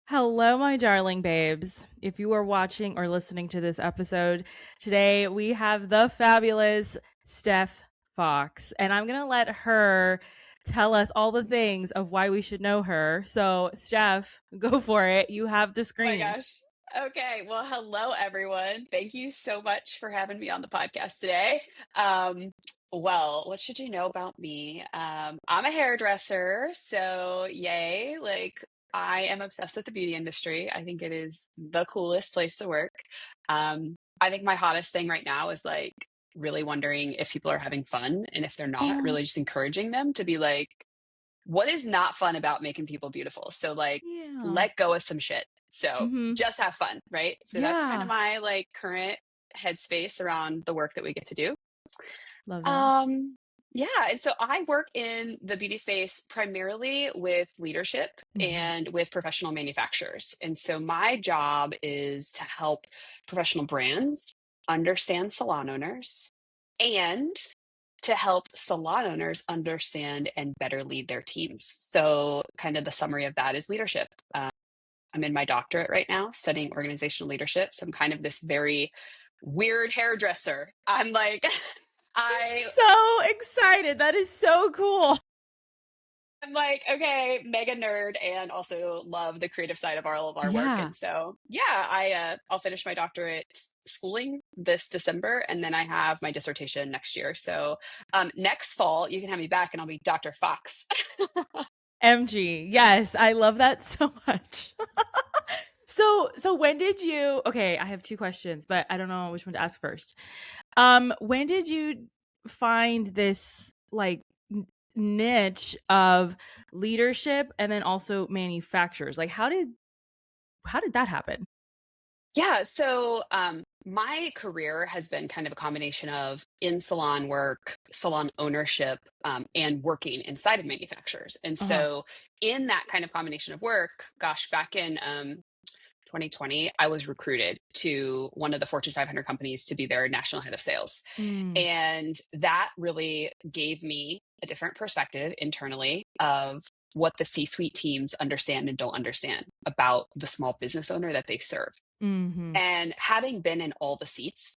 Hello, my darling babes. If you are watching or listening to this episode today, we have the fabulous Stef Fox, and I'm going to let her tell us all the things of why we should know her. So, Steph, go for it. You have the Oh my screen. gosh. Okay. Well, hello, everyone. Thank you so much for having me on the podcast today. Um, what should you know about me? I'm a hairdresser, so yay. I am obsessed with the beauty industry. I think it is the coolest place to work. I think my hottest thing right now is really wondering if people are having fun, and if they're not, Oh, really just encouraging them to be like, what is not fun about making people beautiful? So yeah. let go of some shit. So Mm-hmm. just have fun, right? So that's kind of Yeah. my current headspace around the work that we get to do. Love that. Um yeah, and so I work in the beauty space primarily with leadership Mm-hmm. and with professional manufacturers. And so my job is to help professional brands understand salon owners and to help salon owners understand and better lead their teams. So, kind of the summary of that is leadership. I'm in my doctorate right now studying organizational leadership. So, I'm kind of this very weird hairdresser. I'm like, I'm I so excited. That is so cool. I'm like, okay, mega nerd and also love the creative side of all of our work. Yeah. And so, yeah, I'll finish my doctorate schooling this December, and then I have my dissertation next year. So, next fall you can have me back, and I'll be Dr. Fox. MG. Yes, I love that so much. So when did you okay, I have two questions, but I don't know which one to ask first. When did you find this niche of leadership and then also manufacturers? Like how did that happen? Yeah, so my career has been kind of a combination of in salon work, salon ownership, and working inside of manufacturers. And Uh-huh. so, in that kind of combination of work, gosh, back in 2020, I was recruited to one of the Fortune 500 companies to be their national head of sales. Mm. And that really gave me a different perspective internally of what the C suite teams understand and don't understand about the small business owner that they serve. Mhm. And having been in all the seats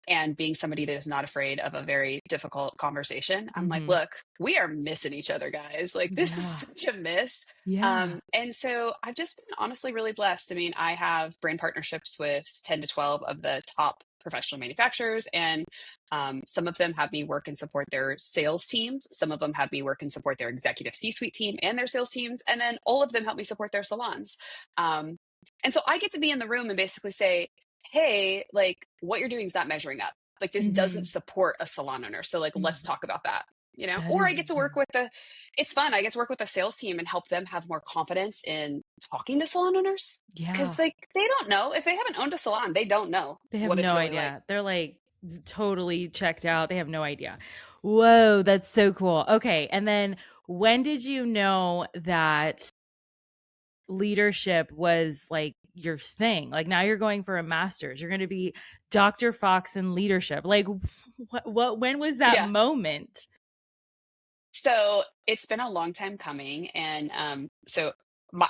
and being somebody that is not afraid of a very difficult conversation, I'm like, Mhm. look, we are missing each other, guys. Like, this is Yeah. such a miss. Yeah. And so I've just been honestly really blessed. I mean, I have brand partnerships with 10 to 12 of the top professional manufacturers, and some of them have me work and support their sales teams. Some of them have me work and support their executive C suite team and their sales teams. And then all of them help me support their salons. Um, and so I get to be in the room and basically say, hey, what you're doing is not measuring up. Like, this doesn't Mhm. support a salon owner. So let's Mhm. talk about that. That Or I is get to work very with it's fun. I get to work with the sales team and help them have more confidence in talking to salon owners. yeah. Cause they don't know. If they haven't owned a salon, they don't know They have what it's no really like. idea. They're like totally checked out. They have no idea. Whoa, that's so cool. Okay. And then when did you know that leadership was like your thing? Like now you're going for a master's. You're going to be Dr. Fox in leadership. Like what when was that Yeah. moment? So it's been a long time coming. And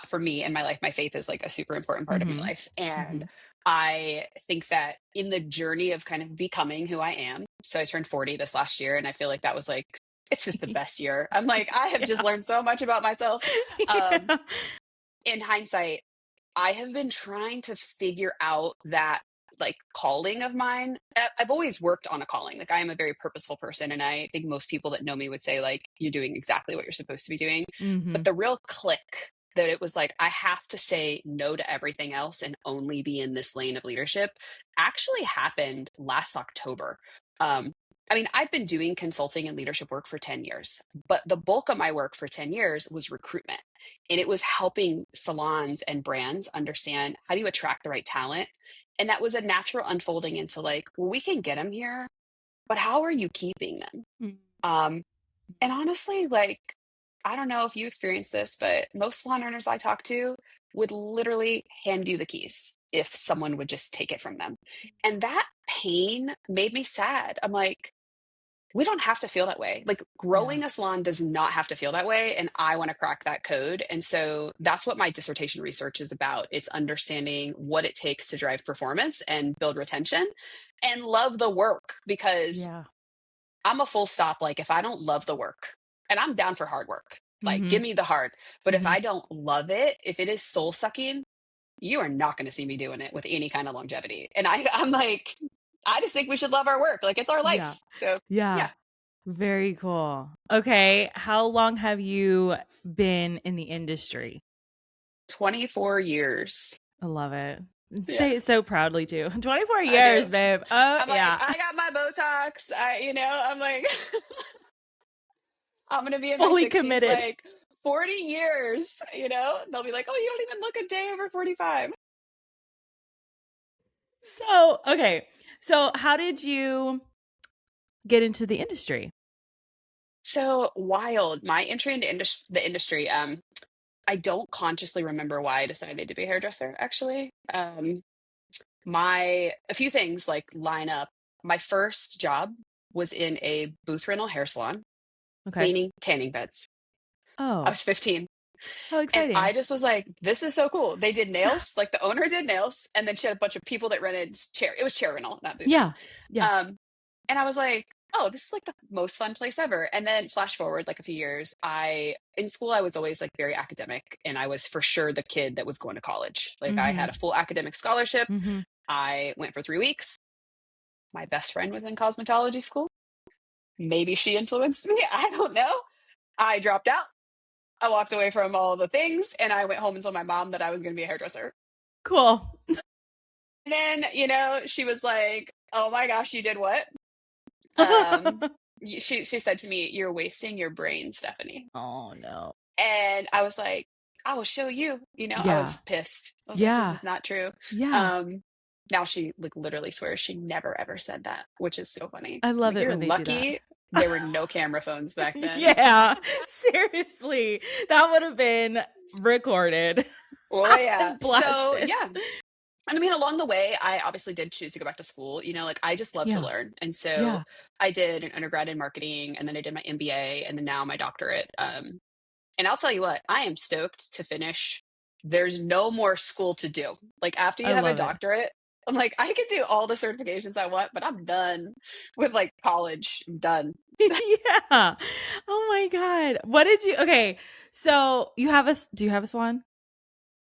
for me in my life, my faith is like a super important part of my Mhm. life. And Mhm. I think that in the journey of kind of becoming who I am, so I turned 40 this last year, and I feel like that was it's just the best year. I'm like, I have just Yeah. learned so much about myself. Um, Yeah. in hindsight, I have been trying to figure out that calling of mine. I've always worked on a calling. Like, I am a very purposeful person, and I think most people that know me would say you're doing exactly what you're supposed to be doing. But Mhm. the real click that it was like I have to say no to everything else and only be in this lane of leadership actually happened last October. Um, I mean, I've been doing consulting and leadership work for 10 years, but the bulk of my work for 10 years was recruitment. And it was helping salons and brands understand, how do you attract the right talent? And that was a natural unfolding into well, we can get them here, but how are you keeping them? Mm. Um, and honestly, I don't know if you experienced this, but most salon owners I talk to would literally hand you the keys if someone would just take it from them. And that pain made me sad. I'm like, we don't have to feel that way. Like Yeah. growing a salon does not have to feel that way. And I want to crack that code. And so that's what my dissertation research is about. It's understanding what it takes to drive performance and build retention and love the work, because Yeah. I'm a full stop. Like if I don't love the work, and I'm down for hard work, like Mm-hmm. give me the hard. But if Mm-hmm. I don't love it, if it is soul sucking, you are not going to see me doing it with any kind of longevity. And I'm like, I just think we should love our work. Like it's our Yeah. life. So Yeah. yeah, Very cool. Okay. How long have you been in the industry? 24 years. I love it. Yeah, Say it so proudly too. 24 I do. years, babe. Oh, I'm like, yeah. I got my Botox. I'm like, I'm going to be in my Fully 60s, committed. like 40 years, they'll be like, oh, you don't even look a day over 45. So, okay. So, how did you get into the industry? So wild. My entry into the industry, I don't consciously remember why I decided to be a hairdresser, actually. A few things like line up. My first job was in a booth rental hair salon, Okay. cleaning tanning beds. I Oh, was 15. how And I exciting. just was like, this is so cool. They did nails, like the owner did nails, and then she had a bunch of people that rented chair. It was chair rental, not booth rental. Yeah. Yeah. Um, and I was like, oh, this is like the most fun place ever. And then flash forward like a few years, in school I was always like very academic, and I was for sure the kid that was going to college. Like I Mm-hmm. had a full academic scholarship. Mm-hmm. I went for 3 weeks. My best friend was in cosmetology school. Maybe she influenced me. I don't know. I dropped out. I walked away from all the things, and I went home and told my mom that I was going to be a hairdresser. Cool. And then, she was like, "Oh my gosh, you did what?" Um, she said to me, "You're wasting your brain, Stephanie." Oh no. And I was like, "I will show you." I Yeah. was pissed. I was like, "This Yeah. is not true." Yeah. Um, Now she like literally swears she never ever said that, which is so funny. I I'm love like, it you're when they do that. lucky there were no camera phones back then. Yeah. Seriously. That would have been recorded Well, yeah. and So blasted. yeah, and I mean, along the way, I obviously did choose to go back to school. Like I just love to Yeah. learn. And so Yeah. I did an undergrad in marketing, and then I did my MBA, and then now my doctorate. And I'll tell you what, I am stoked to finish. There's no more school to do. Like after I you have a love it. doctorate, I'm like, I can do all the certifications I want, but I'm done with like college. I'm done. Yeah. Oh my God. What did you Okay, so you have do you have a salon?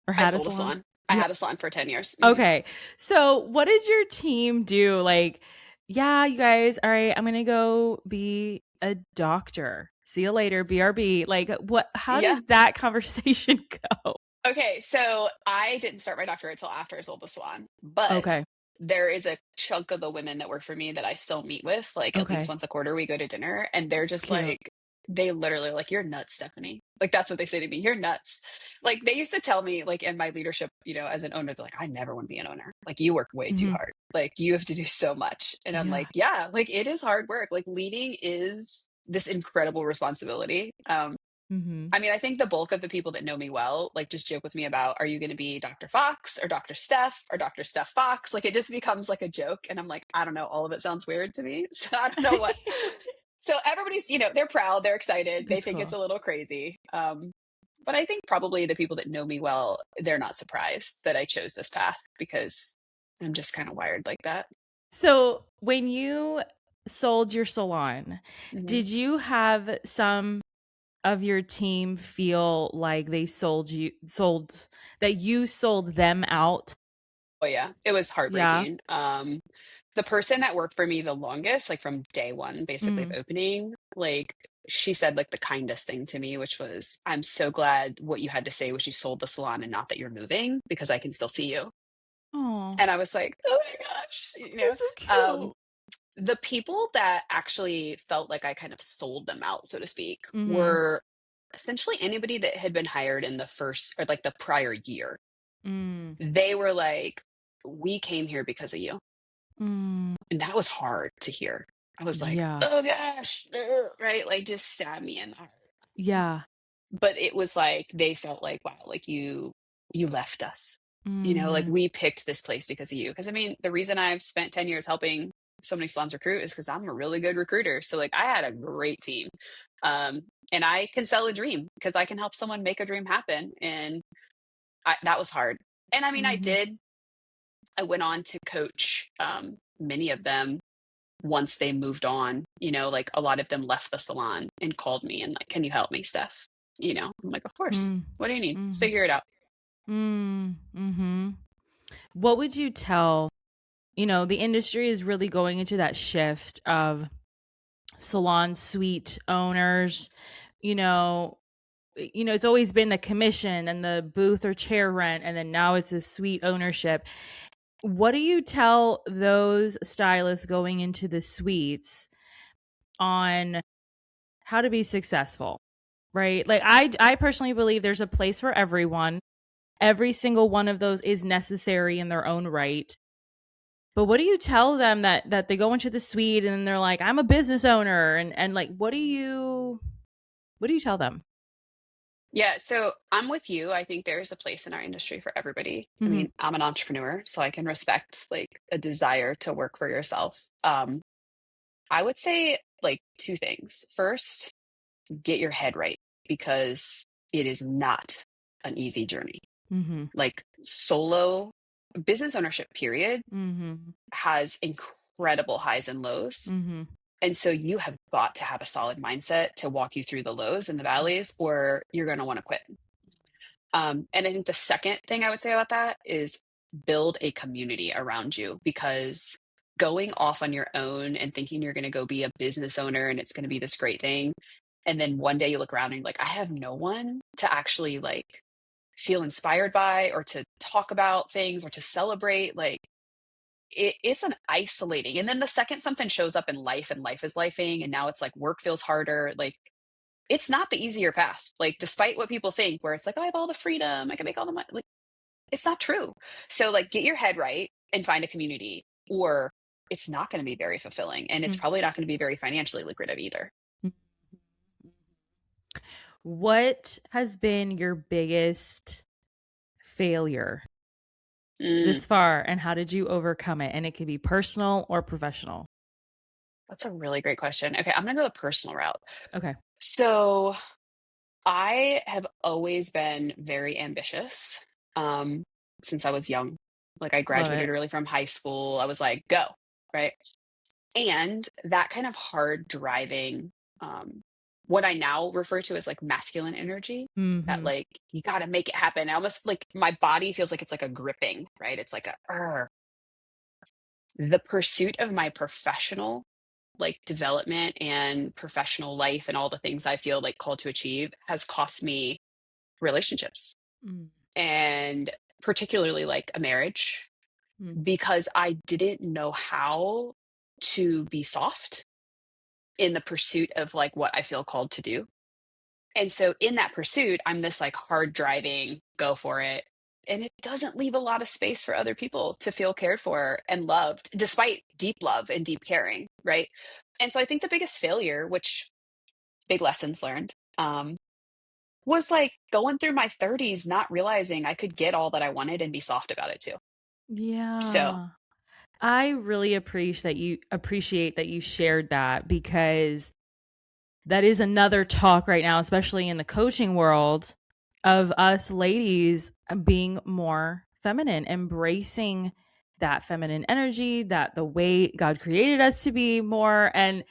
Or I had a sold a salon? salon. I You had a salon for 10 years. Okay. So what did your team do? Like, yeah, you guys, all right, I'm gonna go be a doctor. See you later, BRB. Like how Yeah. did that conversation go? Okay, so I didn't start my doctorate until after I sold the salon, but Okay. there is a chunk of the women that work for me that I still meet with, like at least Okay. once a quarter we go to dinner, and they're It's just cute. like, they literally are like, you're nuts, Stephanie. Like that's what they say to me. You're nuts. Like they used to tell me, like in my leadership, as an owner, they're like, I never want to be an owner. Like you work way too Mhm. hard. Like you have to do so much. And I'm Yeah. like, yeah, like it is hard work. Like leading is this incredible responsibility. Mhm. I mean, I think the bulk of the people that know me well, like, just joke with me about, are you going to be Dr. Fox or Dr. Steph or Dr. Steph Fox? Like, it just becomes like a joke. And I'm like, I don't know. All of it sounds weird to me. So I don't know what. So everybody's, they're proud, they're excited, they That's think it's cool. a little crazy. But I think probably the people that know me well, they're not surprised that I chose this path because I'm just kind of wired like that. So, when you sold your salon, Hmm. did you have some of your team feel like they sold that you sold them out? Oh yeah, it was Yeah. heartbreaking. The person that worked for me the longest, like from day one, basically of Mm. opening, like she said like the kindest thing to me, which was, "I'm so glad what you had to say was you sold the salon and not that you're moving because I can still see you." Oh, And I was like, "Oh my gosh," they're so Um, cute. the people that actually felt like I kind of sold them out, so to speak, Mhm. were essentially anybody that had been hired in the first or like the prior year. Mm. They were like, "We came here because of you." Mm. And that was hard to hear. I was like, Yeah. "Oh gosh," right? Like just stab me in the heart. Yeah. But it was like they felt like, wow, like you left us. Like Mhm. we picked this place because of you. Because I mean, the reason I've spent 10 years helping so many salons recruit is because I'm a really good recruiter. So like I had a great team. Um, and I can sell a dream because I can help someone make a dream happen. And that was hard. And I mean, Mm-hmm. I went on to coach many of them once they moved on, like a lot of them left the salon and called me and like, can you help me, Steph? I'm like, of course. What do you need? Let's Mm-hmm. figure it out. Mm-hmm. What would you tell, the industry is really going into that shift of salon suite owners, you know, it's always been the commission and the booth or chair rent, and then now it's the suite ownership. What do you tell those stylists going into the suites on how to be successful? Right? Like I personally believe there's a place for everyone. Every single one of those is necessary in their own right. But what do you tell them that they go into the suite and they're like, I'm a business owner, and like what do you tell them? Yeah, so I'm with you. I think there's a place in our industry for everybody. I Mm-hmm. mean, I'm an entrepreneur, so I can respect like a desire to work for yourself. I would say like two things. First, get your head right because it is not an easy journey. Mm-hmm. Like solo business ownership period Mm-hmm. has incredible highs and lows. Mm-hmm. And so you have got to have a solid mindset to walk you through the lows and the valleys, or you're going to want to quit. And I think the second thing I would say about that is build a community around you because going off on your own and thinking you're going to go be a business owner and it's going to be this great thing. And then one day you look around and you're like, I have no one to actually like feel inspired by or to talk about things or to celebrate. Like it's an isolating. And then the second something shows up in life and life is lifing, and now it's like work feels harder. Like it's not the easier path. Like despite what people think, where it's like, oh, I have all the freedom, I can make all the money. Like it's not true. So like get your head right and find a community, or it's not going to be very fulfilling, and it's probably not going to be very financially lucrative either. Mm-hmm. What has been your biggest failure Mm, this far, and how did you overcome it? And it could be personal or professional. that's a really great question. Okay, I'm going to go the personal route. Okay. So I have always been very ambitious since I was young. Like I Love graduated it. early from high school. I was like, go, right? And that kind of hard driving, what I now refer to as like masculine energy, that Mm-hmm. like you got to make it happen. I almost like my body feels like it's like a gripping, right? It's like a the pursuit of my professional like development and professional life and all the things I feel like called to achieve has cost me relationships and particularly like a marriage Mm-hmm. because I didn't know how to be soft in the pursuit of like what I feel called to do. And so in that pursuit, I'm this like hard driving, go for it. And it doesn't leave a lot of space for other people to feel cared for and loved, despite deep love and deep caring. Right. And so I think the biggest failure, which big lessons learned, was like going through my 30s, not realizing I could get all that I wanted and be soft about it too. So, Yeah. I really appreciate that you shared that, because that is another talk right now, especially in the coaching world, of us ladies being more feminine, embracing that feminine energy, that the way God created us to be more. And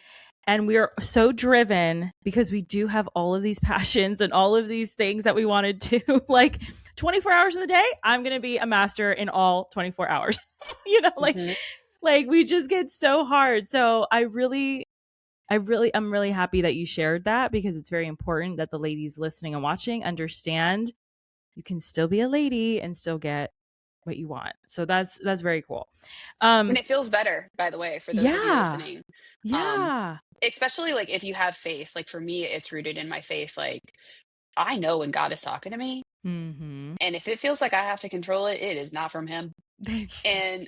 we are so driven because we do have all of these passions and all of these things that we want to do. Like 24 hours in the day, I'm going to be a master in all 24 hours. you know, like mhm. like we just get so hard. So I'm really happy that you shared that, because it's very important that the ladies listening and watching understand you can still be a lady and still get what you want. So that's very cool. And Um it feels better, by the way, for those of you yeah. listening. Um, Yeah. especially like if you have faith, like for me, it's rooted in my faith. Like I know when God is talking to me, Mhm. and if it feels like I have to control it, it is not from Him. Thank you. And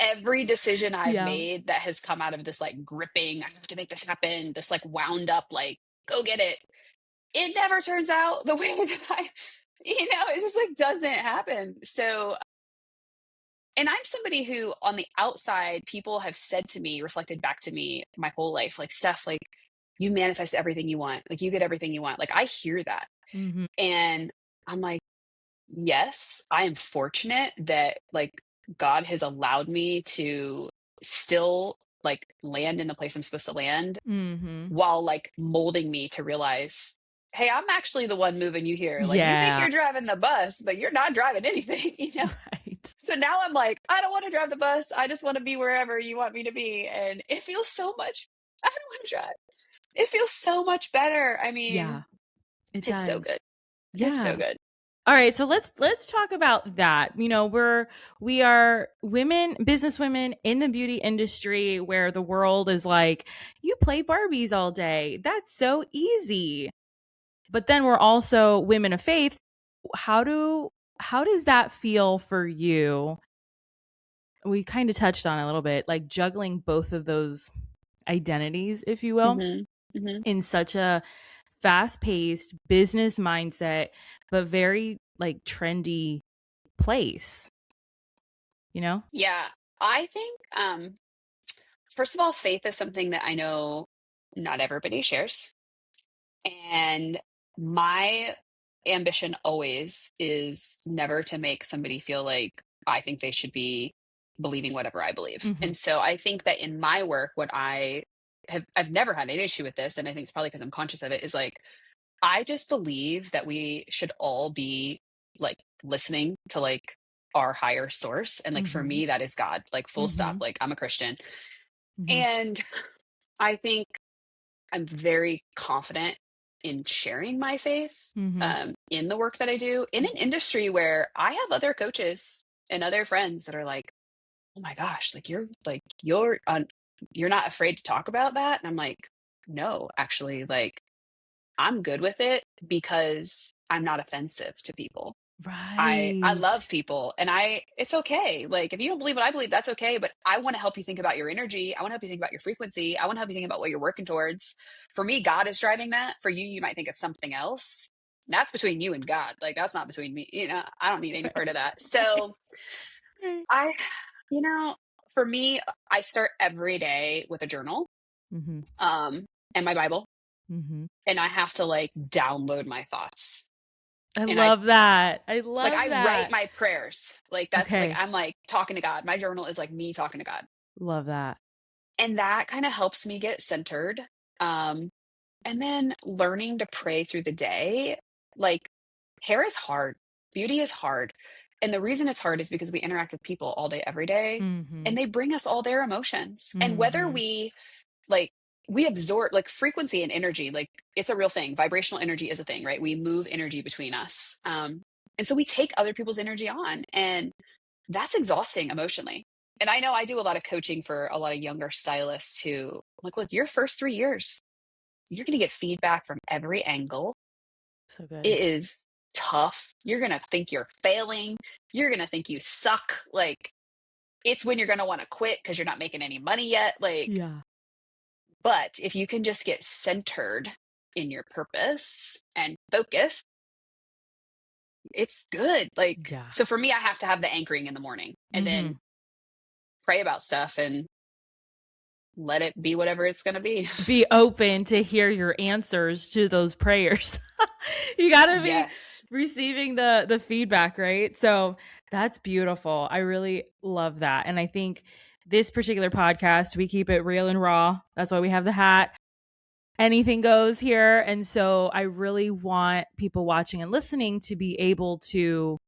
every decision I've Yeah. made that has come out of this like gripping, I have to make this happen, this like wound up, like, go get it never turns out the way that it just like doesn't happen. So And I'm somebody who, on the outside, people have said to me, reflected back to me my whole life, like, Steph, like, you manifest everything you want. Like, you get everything you want. Like, I hear that. Mhm. And I'm like, yes, I am fortunate that, like, God has allowed me to still, like, land in the place I'm supposed to land Mhm. while, like, molding me to realize, hey, I'm actually the one moving you here. Like, you think Yeah. you're driving the bus, but you're not driving anything, you know? Right. So now I'm like, I don't want to drive the bus. I just want to be wherever you want me to be. And it feels so much, I don't want to drive. It feels so much better. I Yeah, mean, it it's so good. does. It's so Yeah. good. All right, so let's talk about that. You know, we are women, business women in the beauty industry where the world is like, you play Barbies all day. That's so easy. But then we're also women of faith. How do how does that feel for you? We kind of touched on it a little bit, like juggling both of those identities, if you will, Hmm. Hmm. in such a fast-paced business mindset, but very like trendy place, you know? Yeah. I think, first of all, faith is something that I know not everybody shares. And my ambition always is never to make somebody feel like I think they should be believing whatever I believe. Mhm. And so I think that in my work, what I've never had an issue with this, and I think it's probably because I'm conscious of it, is like, I just believe that we should all be, like, listening to, like, our higher source. And, like, for Mhm. me, that is God, like, full stop. Mhm. Like, I'm a Christian. Mhm. And I think I'm very confident in sharing my faith, Mhm. in the work that I do in an industry where I have other coaches and other friends that are like, "Oh my gosh, you're not afraid to talk about that?" And I'm like, "No, actually, like, I'm good with it because I'm not offensive to people." I love Right. people, and I it's okay. Like, if you don't believe what I believe, that's okay, but I wanna help you think about your energy. I wanna help you think about your frequency. I wanna help you think about what you're working towards. For me, God is driving that. For you, you might think it's something else. That's between you and God. Like, that's not between me, I don't need any Right. part of that. Right. So, Right. I you know, for me, I start every day with a journal, Mhm. um, and my Bible, Mhm. and I have to, like, download my thoughts, I and I love that. I like, love I write that. my prayers. Like, that's like, Okay. I'm, like, talking to God. My journal is, like, me talking to God. Love that. And that kinda helps me get centered. Um, and then learning to pray through the day. Like, hair is hard. Beauty is hard. And the reason it's hard is because we interact with people all day, every day, Mhm. and they bring us all their emotions. And whether Mhm. like, we absorb, like, frequency and energy, like, it's a real thing. Vibrational energy is a thing, right? We move energy between us. And so we take other people's energy on, and that's exhausting emotionally. And I know I do a lot of coaching for a lot of younger stylists who, like, look, your first 3 years, you're going to get feedback from every angle. So good. It is tough. You're going to think you're failing. You're going to think you suck. Like, it's when you're going to want to quit because you're not making any money yet. Like, Yeah. but if you can just get centered in your purpose and focus, it's good. Like, Yeah. so for me, I have to have the anchoring in the morning and then Mhm. pray about stuff and let it be whatever it's going to be. Be open to hear your answers to those prayers. You got to be Yes. receiving the feedback, right? So that's beautiful. I really love that. And I think this particular podcast, we keep it real and raw. That's why we have the hat. Anything goes here. And so I really want people watching and listening to be able to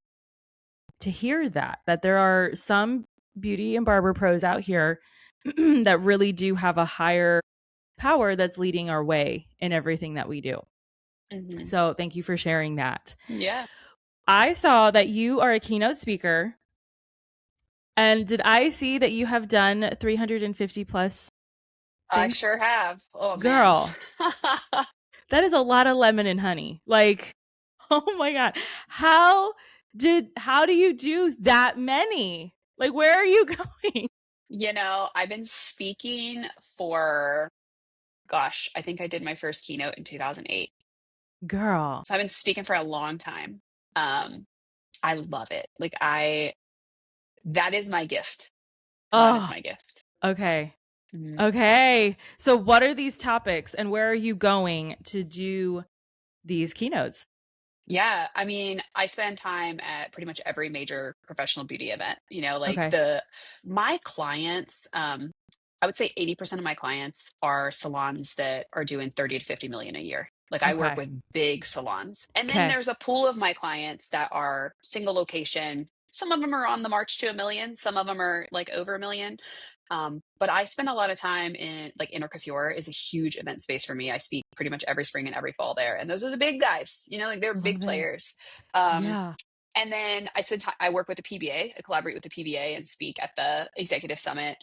hear that there are some beauty and barber pros out here that really do have a higher power that's leading our way in everything that we do. Hmm. So thank you for sharing that. Yeah, I saw that you are a keynote speaker. And did I see that you have done 350 plus I things? sure have. Oh man. Girl, that is a lot of lemon and honey. Like, oh my God. How do you do that many? Like, where are you going? I've been speaking for, gosh, I think I did my first keynote in 2008. Girl. So I've been speaking for a long time. Um, I love it. Like, That is my gift. That is Oh, my gift. okay. Mhm. Okay. So what are these topics and where are you going to do these keynotes? Yeah, I mean, I spend time at pretty much every major professional beauty event. Like Okay. my clients, I would say 80% of my clients are salons that are doing 30 to 50 million a year. Like I work Okay. with big salons. And then Okay. there's a pool of my clients that are single location. Some of them are on the march to a million, some of them are like over a million. But I spend a lot of time in like Intercoiffure is a huge event space for me. I speak pretty much every spring and every fall there. And those are the big guys, like they're big Love it. players. Um, Yeah. and then I work with the PBA. I collaborate with the PBA and speak at the Executive Summit,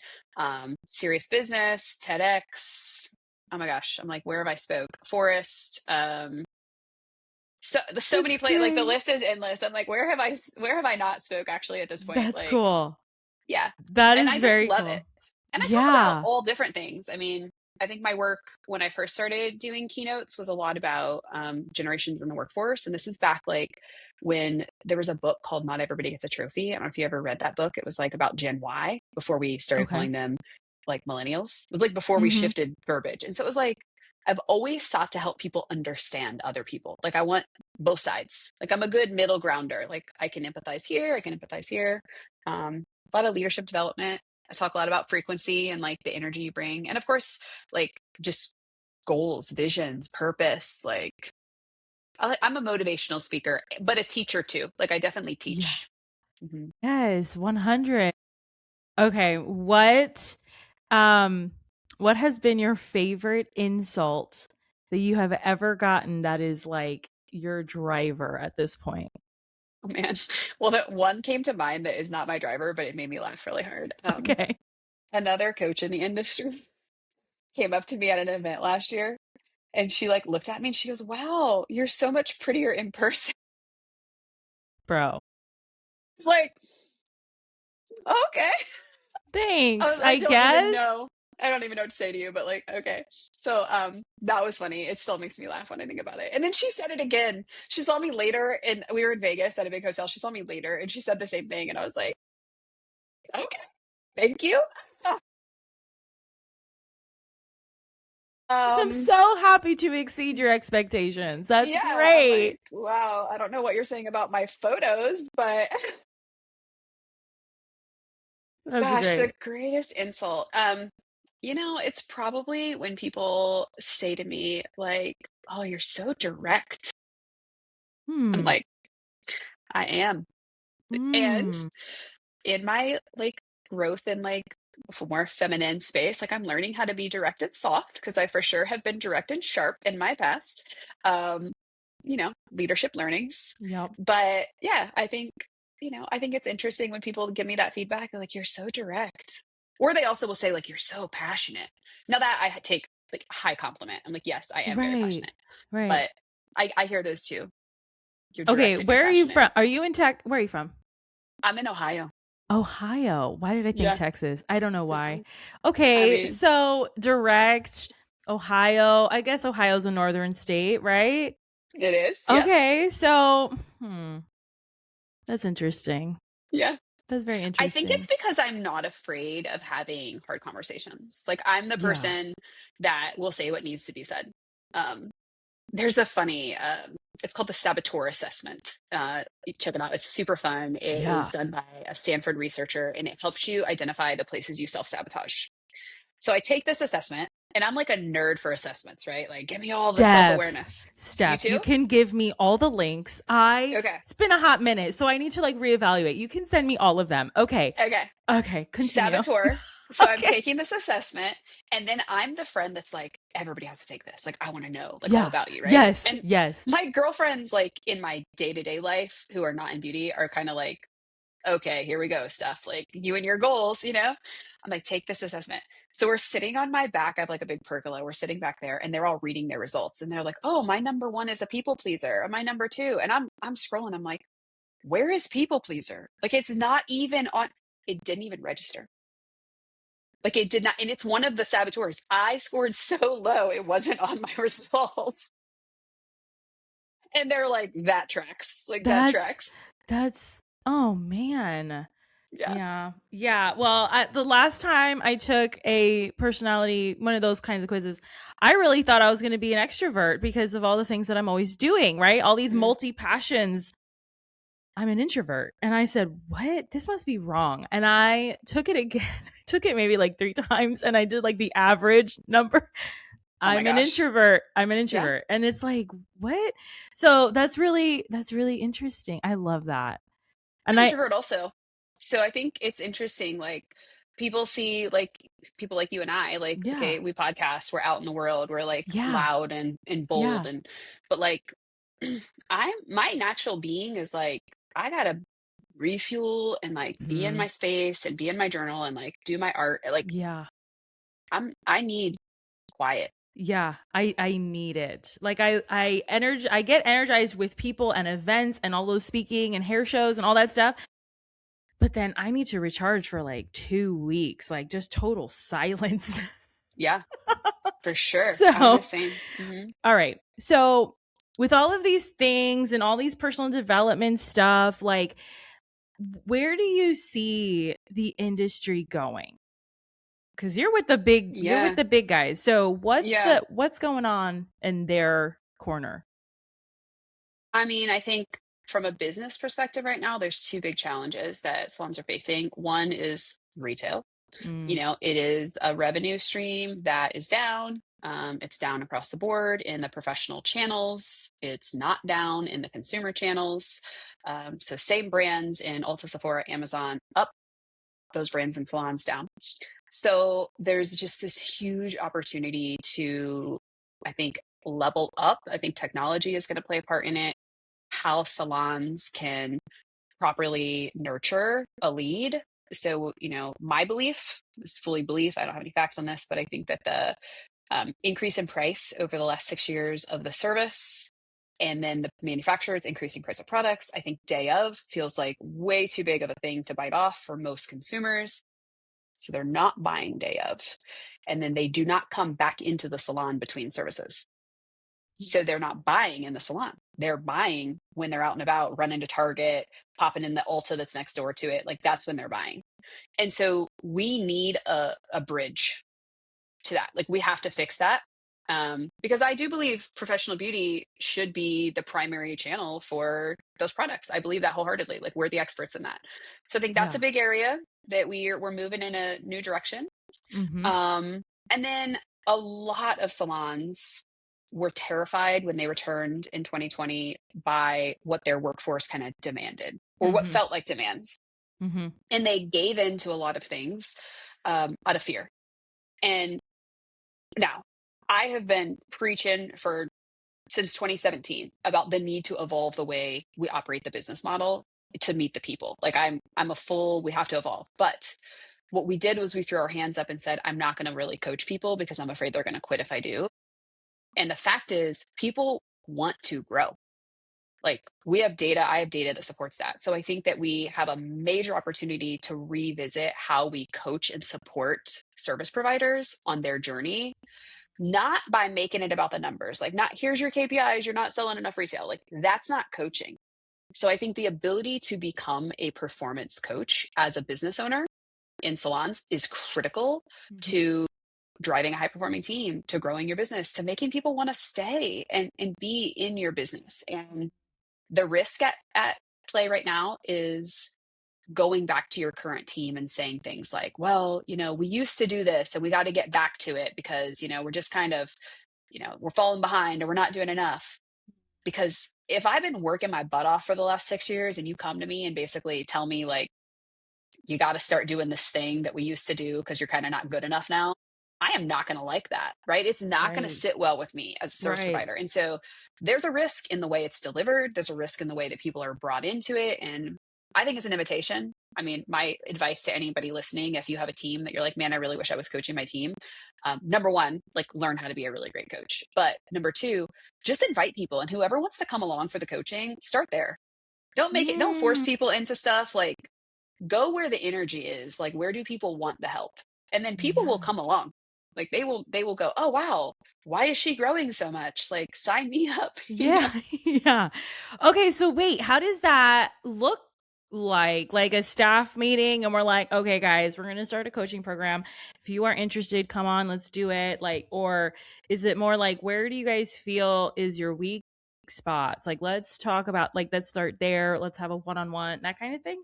Serious Business, TEDx. Oh my gosh, I'm like, where have I spoke? Forest. So many That's places. Like the great. list is endless. I'm like, where have I not spoke actually at this point? That's Like, cool. yeah. That And is I just very love it. cool. And I talk about Yeah. all different things. I mean, I think my work when I first started doing keynotes was a lot about generations in the workforce. And this is back like when there was a book called Not Everybody Gets a Trophy. I don't know if you ever read that book. It was like about Gen Y before we started Okay. calling them like millennials. It was like before we Mhm. shifted verbiage. And so it was like, I've always sought to help people understand other people. Like I want both sides. Like I'm a good middle grounder. Like I can empathize here, I can empathize here. A lot of leadership development. I talk a lot about frequency and like the energy you bring. And of course, like just goals, visions, purpose. Like I'm a motivational speaker, but a teacher too. Like I definitely Yeah. teach. Mhm. Yes, 100. Okay, um what has been your favorite insult that you have ever gotten that is like your driver at this point? Oh man. Well, that one came to mind that is not my driver, but it made me laugh really hard. Okay. Another coach in the industry came up to me at an event last year and she like looked at me and she goes, "Wow, you're so much prettier in person." Bro. It's like, okay. Thanks, I I don't even guess. know. I don't even know what to say to you, but like, okay. So that was funny. It still makes me laugh when I think about it. And then she said it again. She saw me later and we were in Vegas at a big hotel. She saw me later and she said the same thing. And I was like, okay, thank you. I'm um, so happy to exceed your expectations. That's yeah, I'm great. like, wow, I don't know what you're saying about my photos, but That's gosh, the great. greatest insult. It's probably when people say to me like, "Oh, you're so direct." I'm Hmm. like, I am. And Hmm. in my like growth in like more feminine space, like I'm learning how to be direct and soft because I for sure have been direct and sharp in my past. Um, leadership learnings. Yep. But yeah, I think it's interesting when people give me that feedback. They're like, you're so direct. Or they also will say, like, you're so passionate. Now that I take like a high compliment. I'm like, yes, I am very Right. passionate. Right. But I hear those too. You're Okay, direct and you're where are you passionate. from? Are you in Tech? Where are you from? I'm in Ohio. Ohio. Why did I think Yeah. Texas? I don't know why. I Okay, mean, so direct Ohio. I guess Ohio's a northern state, right? it is. Yeah. Okay, so that's interesting. Yeah. That's very I think it's interesting. because I'm not afraid of having hard conversations. Like I'm the Yeah. person that will say what needs to be said. Um, there's a funny, it's called the Saboteur Assessment. Check it out. It's super fun. It was Yeah. done by a Stanford researcher and it helps you identify the places you self sabotage. So I take this assessment and I'm like a nerd for assessments, right? Like, give me all the self Steph, awareness. You Steph, you too? can give me all the links. Okay. It's been a hot minute, so I need to like reevaluate. You can send me all of them. Okay. Okay. Okay, continue. Saboteur. So I'm Okay. taking this assessment, and then I'm the friend that's like, everybody has to take this. Like, I want to know, like, all Yeah. about you, right? Yes. And Yes. my girlfriends, like, in my day to day life who are not in beauty, are kind of like, okay, here we go, stuff like you and your goals, I'm like, take this assessment. So we're sitting on my back. I have like a big pergola. We're sitting back there, and they're all reading their results, and they're like, oh, my number one is a people pleaser, or my number two, and I'm scrolling. I'm like, where is people pleaser? Like, it's not even on. It didn't even register. Like it did not, and it's one of the saboteurs. I scored so low, it wasn't on my results. And they're like, that tracks. Like that That's tracks. that's oh man. Yeah. Yeah. Yeah. Well, the last time I took a personality, one of those kinds of quizzes, I really thought I was going to be an extrovert because of all the things that I'm always doing, right? All these Mhm. multi passions. I'm an introvert. And I said, what? This must be wrong. And I took it again. I took it maybe like 3 times and I did like the average number. Oh my I'm an gosh. introvert. I'm an Yeah. introvert. And it's like, what? So that's really interesting. I love that. I'm And an I, introvert also. So I think it's interesting. Like people see like people like you and I, like, yeah. okay, we podcast, we're out in the world, we're like Yeah. loud and bold Yeah. and but like I'm my natural being is like I gotta refuel and like be in Mhm. my space and be in my journal and like do my art. Like Yeah. I need quiet. Yeah, I need it. Like I get energized with people and events and all those speaking and hair shows and all that stuff. But then I need to recharge for like 2 weeks, like just total silence. Yeah, for sure. I'm the So, same. Hmm. all right. So, with all of these things and all these personal development stuff, like where do you see the industry going? Cuz you're with Yeah. the big guys. So, Yeah. what's going on in their corner? I mean, I think from a business perspective right now, there's two big challenges that salons are facing. One is retail. Mm. It is a revenue stream that is down. It's down across the board in the professional channels. It's not down in the consumer channels. So same brands in Ulta, Sephora, Amazon up, those brands and salons down. So there's just this huge opportunity to, I think, level up. I think technology is going to play a part in it. How salons can properly nurture a lead. So, my belief is fully belief. I don't have any facts on this, but I think that the increase in price over the last 6 years of the service and then the manufacturer's increasing price of products, I think day of feels like way too big of a thing to bite off for most consumers. So they're not buying day of. And then they do not come back into the salon between services. So they're not buying in the salon. They're buying when they're out and about, running to Target, popping in the Ulta that's next door to it. Like that's when they're buying. And so we need a bridge to that. Like we have to fix that. Because I do believe professional beauty should be the primary channel for those products. I believe that wholeheartedly. Like we're the experts in that. So I think that's a Yeah. big area that we're moving in a new direction. Mhm. Um, and then a lot of salons were terrified when they returned in 2020 by what their workforce kind of demanded or what Mhm. felt like demands. Mhm. And they gave in to a lot of things out of fear. And now I have been preaching for since 2017 about the need to evolve the way we operate the business model to meet the people. Like I'm a full, we have to evolve. But what we did was we threw our hands up and said, I'm not going to really coach people because I'm afraid they're going to quit if I do. And the fact is, people want to grow. Like we have data, I have data that supports that. So I think that we have a major opportunity to revisit how we coach and support service providers on their journey, not by making it about the numbers, like not here's your KPIs, you're not selling enough retail. Like that's not coaching. So I think the ability to become a performance coach as a business owner in salons is critical Mhm. to driving a high performing team, to growing your business, to making people want to stay and be in your business. And the risk at play right now is going back to your current team and saying things like, well, we used to do this and we got to get back to it because, we're just kind of, we're falling behind or we're not doing enough. Because if I've been working my butt off for the last 6 years and you come to me and basically tell me like, you got to start doing this thing that we used to do because you're kind of not good enough now. I am not going to like that, right? It's not going to Right. sit well with me as a service Right. provider. And so there's a risk in the way it's delivered. There's a risk in the way that people are brought into it. And I think it's an invitation. I mean, my advice to anybody listening, if you have a team that you're like, man, I really wish I was coaching my team. Number one, like learn how to be a really great coach. But number two, just invite people and whoever wants to come along for the coaching, start there. Don't force Mm. people into stuff. Like go where the energy is. Like where do people want the help? And then people will Yeah. come along. Like they will go, oh wow, why is she growing so much? Like sign me up. Yeah. Yeah. Okay, so wait, how does that look like a staff meeting and we're like, okay guys, we're going to start a coaching program. If you are interested, come on, let's do it. Like, or is it more like, where do you guys feel is your weak spots? Like, let's talk about, like, let's start there, let's have a one-on-one, that kind of thing.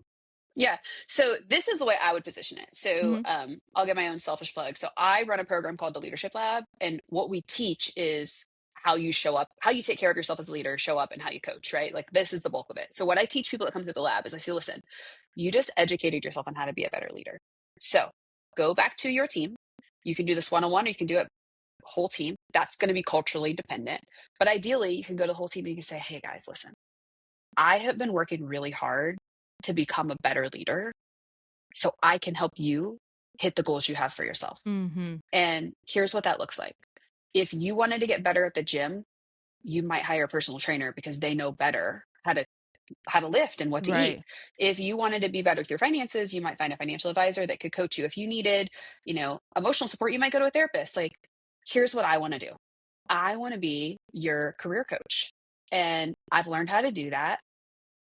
Yeah. So this is the way I would position it. So Mm-hmm. I'll get my own selfish plug. So I run a program called the Leadership Lab, and what we teach is how you show up, how you take care of yourself as a leader, show up, and how you coach, right? Like this is the bulk of it. So what I teach people that come through the lab is I say, listen, you just educated yourself on how to be a better leader. So go back to your team. You can do this one-on-one, or you can do it whole team. That's going to be culturally dependent. But ideally, you can go to the whole team and you can say, hey guys, listen, I have been working really hard to become a better leader so I can help you hit the goals you have for yourself. Mm-hmm. And here's what that looks like. If you wanted to get better at the gym, you might hire a personal trainer because they know better how to lift and what to eat. Right. If you wanted to be better with your finances, you might find a financial advisor that could coach you. If you needed, emotional support, you might go to a therapist. Like, here's what I want to do. I want to be your career coach. And I've learned how to do that.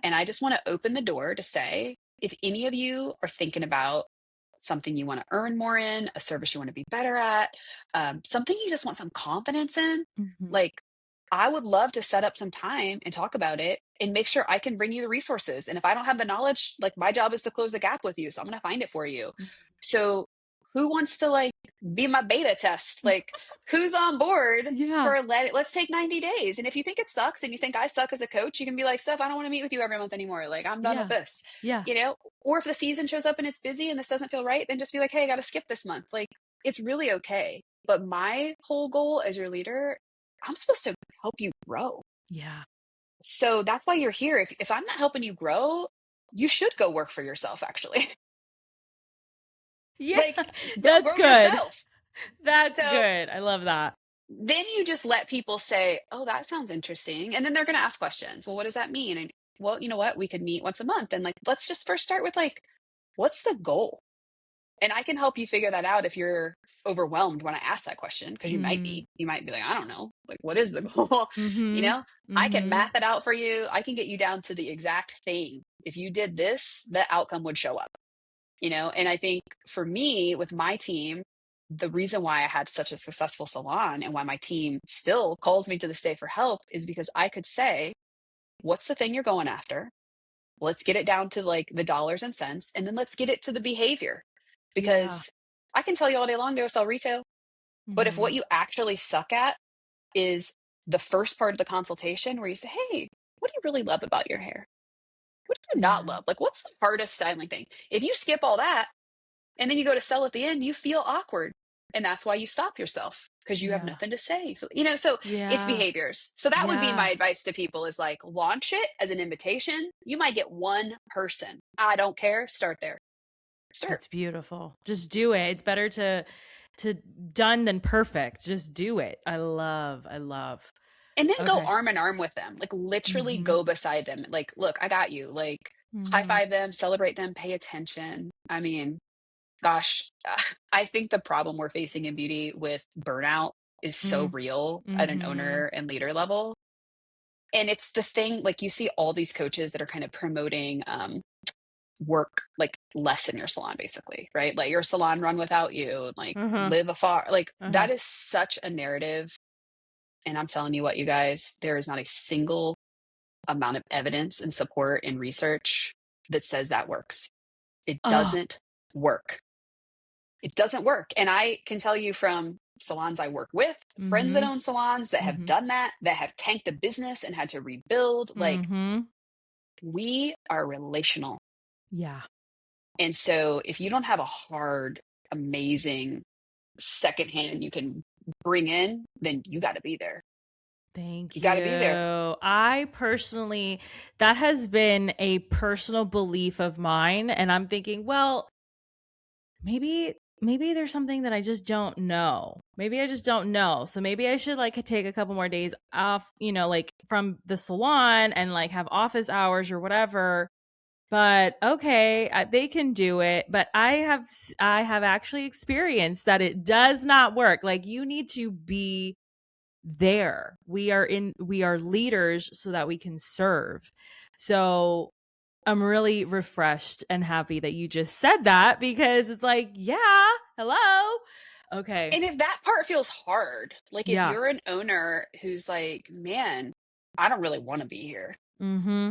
And I just want to open the door to say, if any of you are thinking about something you want to earn more in, a service you want to be better at, something you just want some confidence in, Mm-hmm. like I would love to set up some time and talk about it and make sure I can bring you the resources. And if I don't have the knowledge, like my job is to close the gap with you. So I'm going to find it for you. So who wants to like be my beta test? Like who's on board Yeah. for let's take 90 days. And if you think it sucks and you think I suck as a coach, you can be like, Steph, I don't want to meet with you every month anymore. Like I'm done with Yeah. this, Yeah. or if the season shows up and it's busy and this doesn't feel right, then just be like, hey, I got to skip this month. Like it's really okay. But my whole goal as your leader, I'm supposed to help you grow. Yeah. So that's why you're here. If I'm not helping you grow, you should go work for yourself, actually. Yeah. Like, go That's grow good. yourself. That's So good. I love that. then you just let people say, oh, that sounds interesting. And then they're going to ask questions. Well, what does that mean? And well, you know what? We could meet once a month. And like, let's just first start with like, what's the goal? And I can help you figure that out if you're overwhelmed when I ask that question, because you might Mm. be. You might be like, I don't know. Like, what is the goal? you Mm-hmm. know, I can Mm-hmm. math it out for you. I can get you down to the exact thing. If you did this, the outcome would show up, And I think for me, with my team, the reason why I had such a successful salon and why my team still calls me to this day for help is because I could say, what's the thing you're going after? Let's get it down to like the dollars and cents, and then let's get it to the behavior. Yeah. Because I can tell you all day long to go sell retail, but if Mm-hmm. what you actually suck at is the first part of the consultation where you say, hey, what do you really love about your hair? What do you not Yeah. love? Like, what's the hardest styling thing? If you skip all that and then you go to sell at the end, you feel awkward. And that's why you stop yourself, because you have Yeah. nothing to say. So it's Yeah. behaviors. So that would be Yeah. my advice to people is like launch it as an invitation. You might get one person. I don't care. Start there. Start. That's beautiful. Just do it. It's better to done than perfect. Just do it. I love. And then go Okay. arm in arm with them. Like literally Mm-hmm. go beside them. Like, look, I got you. Like high Mm-hmm. five them, celebrate them, pay attention. I mean, gosh, I think the problem we're facing in beauty with burnout is so real at an Mm-hmm. owner and leader level. And it's the thing, like you see all these coaches that are kind of promoting work like less in your salon, basically, right? Let your salon run without you, and like Uh-huh. live afar. Like Uh-huh. that is such a narrative. And I'm telling you what, you guys, there is not a single amount of evidence and support and research that says that works. It Oh. doesn't work. It doesn't work. And I can tell you from salons I work with, friends that Mm-hmm. own salons that have Mm-hmm. done that, that have tanked a business and had to rebuild, like Mm-hmm. we are relational. Yeah. And so if you don't have a hard, amazing second hand you can bring in, then you got to be there. You Thank got to you. be there. I personally, that has been a personal belief of mine. And I'm thinking, well, maybe there's something that I just don't know. Maybe I just don't know. So maybe I should like take a couple more days off, like from the salon and like have office hours or whatever. But okay, they can do it. But I have actually experienced that it does not work. Like you need to be there. We are leaders so that we can serve. So I'm really refreshed and happy that you just said that, because it's like, yeah, hello. Okay. And if that part feels hard, like if Yeah. you're an owner who's like, man, I don't really want to be here, Mm-hmm.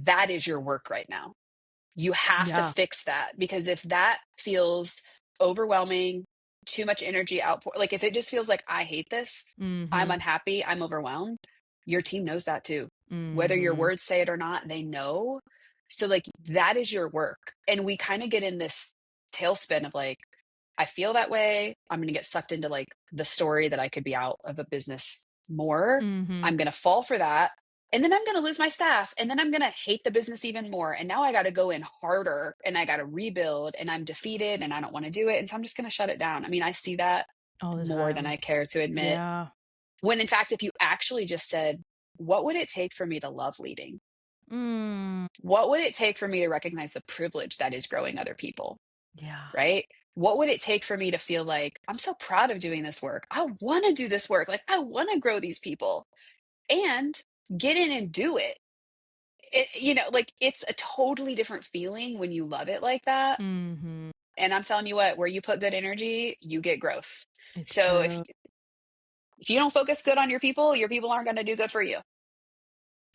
that is your work right now. You have to Yeah. fix that, because if that feels overwhelming, too much energy outpour, like if it just feels like I hate this, I'm Mm-hmm. unhappy, I'm overwhelmed, your team knows that too. Whether your Mm-hmm. words say it or not, they know. So like that is your work. And we kind of get in this tailspin of like, I feel that way. I'm going to get sucked into like the story that I could be out of a business more. Mm-hmm. I'm going to fall for that. And then I'm going to lose my staff. And then I'm going to hate the business even more. And now I got to go in harder and I got to rebuild and I'm defeated and I don't want to do it. And so I'm just going to shut it down. I mean, I see that All the more than time. I care to admit. Yeah. When in fact, if you actually just said, what would it take for me to love leading? Mm. What would it take for me to recognize the privilege that is growing other people? Yeah. Right? What would it take for me to feel like I'm so proud of doing this work? I want to do this work. Like, I want to grow these people and get in and do it. Like it's a totally different feeling when you love it like that. Mm-hmm. And I'm telling you what, where you put good energy, you get growth. It's So if true. if you don't focus good on your people aren't going to do good for you.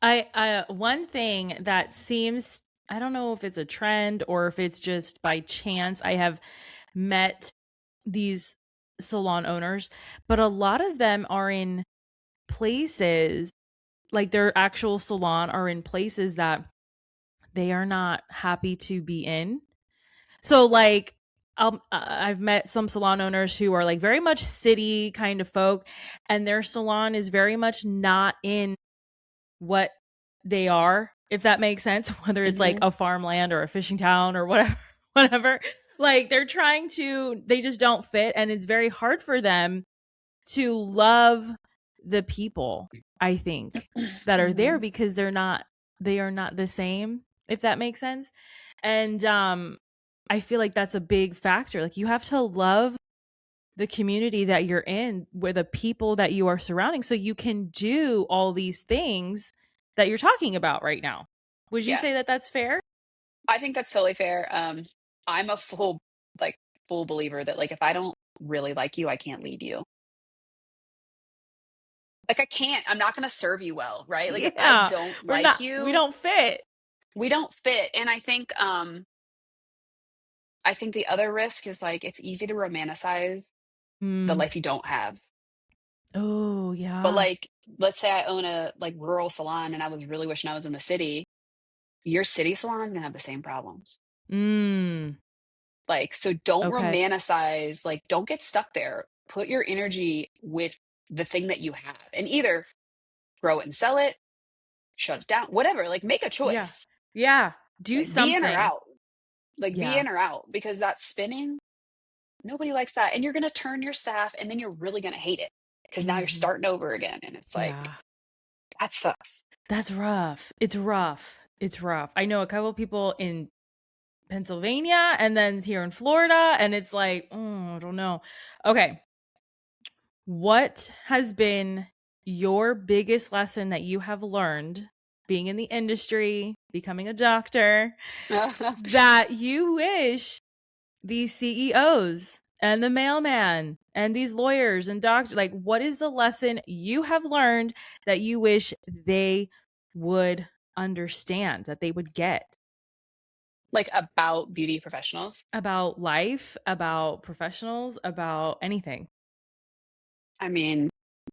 I one thing that seems, I don't know if it's a trend or if it's just by chance, I have met these salon owners, but a lot of them are in places, like their actual salon are in places that they are not happy to be in. So like I've met some salon owners who are like very much city kind of folk, and their salon is very much not in what they are, if that makes sense, whether it's like Hmm. a farmland or a fishing town or whatever, whatever. Like they just don't fit, and it's very hard for them to love the people, I think, that are there, Hmm. because they are not the same, if that makes sense. And I feel like that's a big factor. Like you have to love the community that you're in, where the people that you are surrounding, so you can do all these things that you're talking about right now. Would you Yeah, say that that's fair? I think that's totally fair. I'm a like full believer that like if I don't really like you, I can't lead you. Like I can't. I'm not going to serve you well, right? Like if I Yeah. don't We're like not we you, don't fit. we don't fit. And I think the other risk is like it's easy to romanticize the Mm. life you don't have. Oh, But yeah. like let's say I own a like rural salon and I was really wishing I was in the city. Your city salon is going to have the same problems. Mm. Like so don't Okay. romanticize, like don't get stuck there. Put your energy with the thing that you have and either grow it and sell it, shut it down, whatever, like make a Yeah. choice. Yeah. Do Like be in or something. out. Like be Yeah. in or out because that spinning, nobody likes that. And you're going to turn your staff and then you're really going to hate it because now you're Mhm. starting over again. And it's like, Yeah. that sucks. That's rough. It's rough. It's rough. I know a couple people in Pennsylvania and then here in Florida, and it's like, I don't know. Okay. What has been your biggest lesson that you have learned being in the industry, becoming a doctor, that you wish these CEOs and the mailman and these lawyers and doctors, like, what is the lesson you have learned that you wish they would understand, that they would get Like about beauty professionals. about life, about professionals, about anything? I mean,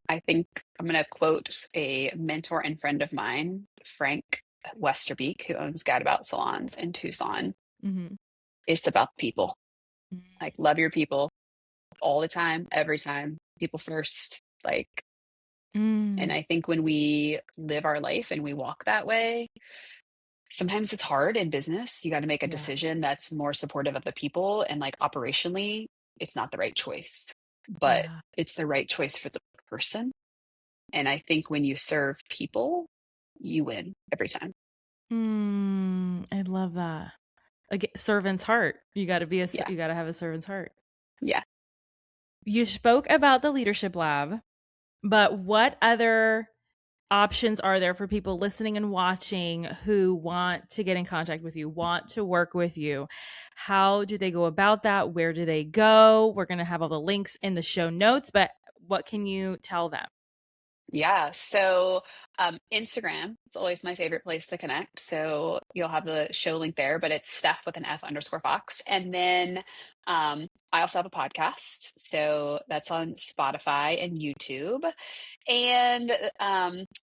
I think I'm going to quote a mentor and friend of mine, Frank Westerbeek, who owns Gadabout Salons in Tucson. Mm-hmm. It's about people. Like, love your people all the time, every time. People first. Like, and Mm. I think when we live our life and we walk that way, sometimes it's hard in business. You got to make a Yeah. decision that's more supportive of the people. And like operationally, it's not the right choice, but Yeah. it's the right choice for the person. And I think when you serve people, you win every time. I love that. Again, servant's heart. Yeah. You got to have a servant's heart. Yeah. You spoke about the leadership lab, but what other options are there for people listening and watching who want to get in contact with you, want to work with you? How do they go about that? Where do they go? We're going to have all the links in the show notes, but what can you tell them? Yeah. So Instagram is always my favorite place to connect. So you'll have the show link there, but it's Steph with an F_Fox. And then I also have a podcast. So that's on Spotify and YouTube. And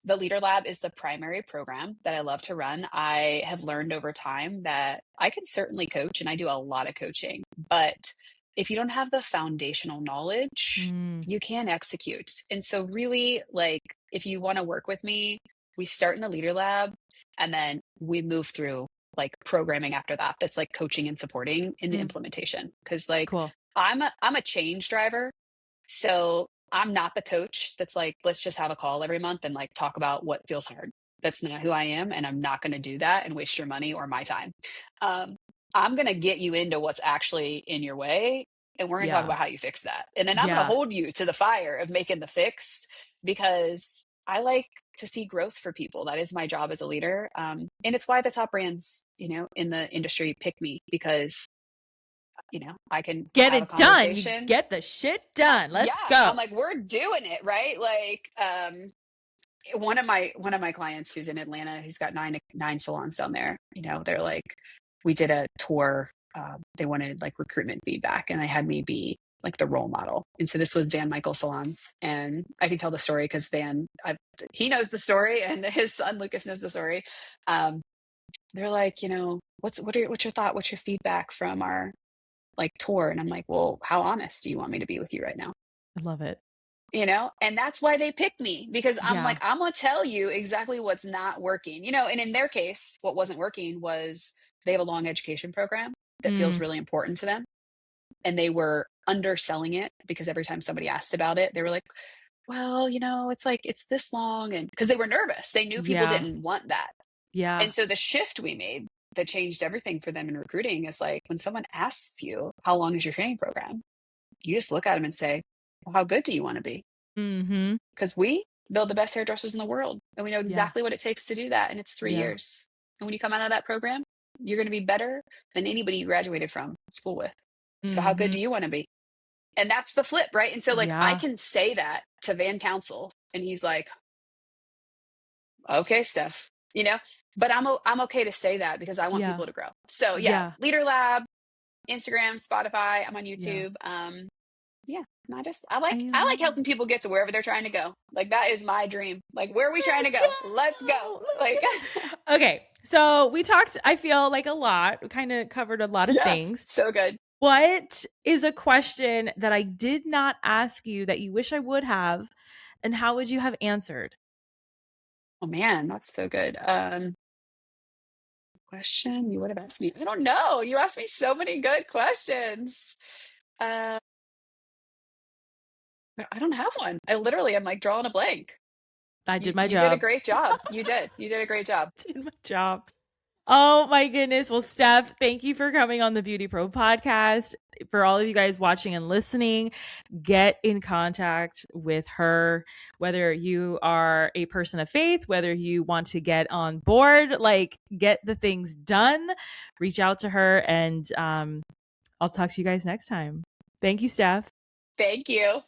the Leader Lab is the primary program that I love to run. I have learned over time that I can certainly coach, and I do a lot of coaching, but if you don't have the foundational knowledge, Mm, you can't execute. And so, really, like, if you want to work with me, we start in the Leader Lab and then we move through like programming after that. That's like coaching and supporting in the mm, implementation. Cause like cool. I'm a change driver, so I'm not the coach that's like, let's just have a call every month and like talk about what feels hard. That's not who I am. And I'm not going to do that and waste your money or my time. Um, I'm going to get you into what's actually in your way. And we're going to talk Yeah. about how you fix that. And then I'm going to Yeah. hold you to the fire of making the fix because I like to see growth for people. That is my job as a leader. And it's why the top brands, in the industry pick me because, I can Get have a it done. You conversation. get the shit done. Yeah, Let's I'm go. like, we're doing it, right? Like, one of my clients who's in Atlanta, who's got nine salons down there. They're like, we did a tour. They wanted like recruitment feedback, and they had me be like the role model. And so this was Van Michael salons, and I can tell the story because he knows the story, and his son Lucas knows the story. Um, they're like, what's your thought? What's your feedback from our like tour? And I'm like, well, how honest do you want me to be with you right now? I love it. And that's why they picked me, because I'm Yeah. like, I'm going to tell you exactly what's not working, and in their case, what wasn't working was they have a long education program that feels Mm, really important to them. And they were underselling it because every time somebody asked about it, they were like, well, it's like, it's this long. And because they were nervous, they knew people yeah. didn't want that. Yeah. And so the shift we made that changed everything for them in recruiting is like, when someone asks you, how long is your training program? You just look at them and say, well, how good do you want to be? Mm-hmm. Because we build the best hairdressers in the world, and we know Yeah. exactly what it takes to do that. And it's 3 Yeah. years. And when you come out of that program, you're going to be better than anybody you graduated from school with. So how good Mm-hmm. do you want to be? And that's the flip, right? And so like I Yeah. can say that to Van Council, and he's like, okay, Steph, but I'm okay to say that because I want Yeah. people to grow. So yeah, Yeah. Leader Lab, Instagram, Spotify, I'm on Yeah. YouTube. Yeah, and I like I helping people get to wherever they're trying to go. Like that is my dream. Like, where are we trying to Let's go? Let's go. go. Let's Like go. Okay. So we talked, I feel like a lot. We kind of covered a lot of yeah, things. so good. What is a question that I did not ask you that you wish I would have? And how would you have answered? Oh man, that's so good. Question you would have asked me. I don't know. You asked me so many good questions. Uh I don't have one. I literally am like drawing a blank. I You did my you did a job. great job. You did. You did a great job. Did my job. Oh my goodness. Well, Steph, thank you for coming on the Beauty Pro podcast. For all of you guys watching and listening, get in contact with her, whether you are a person of faith, whether you want to get on board, like get the things done, reach out to her, and I'll talk to you guys next time. Thank you, Steph. Thank you.